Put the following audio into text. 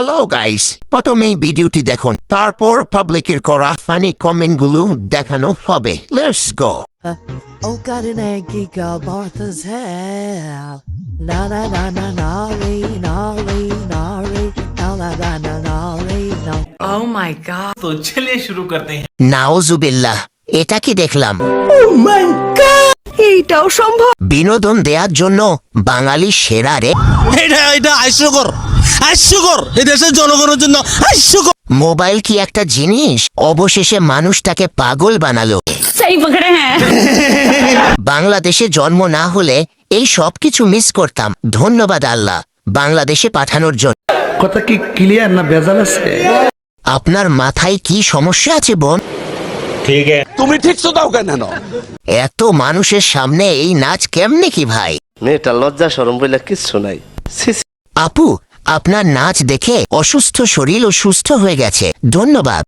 Hello guys, প্রথমেই ভিডিওটি দেখুন, তারপর পাবলিকের করা ফানি কমেন্টগুলো দেখানো হবে। Let's go. Oh, got an eggy girl, Martha's hell. Na na na na nari nari nari na na na na nari na. Oh my god. तो चलिए शुरू करते हैं। নাউজুবিল্লাহ, এটা কি দেখলাম? এইটাও সম্ভব। বিনোদন দেওয়ার জন্য বাঙালি সেরা রে। এটা হাস্যকর এই দেশের জনগণের জন্য হাস্যকর। মোবাইল কি একটা জিনিস? অবশেষে মানুষটাকে পাগল বানালো। सही पकड़े हैं। বাংলাদেশে জন্ম না হলে এই সব কিছু মিস করতাম। ধন্যবাদ আল্লাহ বাংলাদেশে পাঠানোর জন্য। কথা কি ক্লিয়ার না ভেজাল আছে? আপনার মাথায় কি সমস্যা আছে বোন? তুমি ঠিক তো দাও কেন? এত মানুষের সামনে এই নাচ কেমনে কি ভাই? মেয়েটা লজ্জা শরম বলে কিচ্ছু নাই। আপু, আপনার নাচ দেখে অসুস্থ শরীর ও সুস্থ হয়ে গেছে। ধন্যবাদ।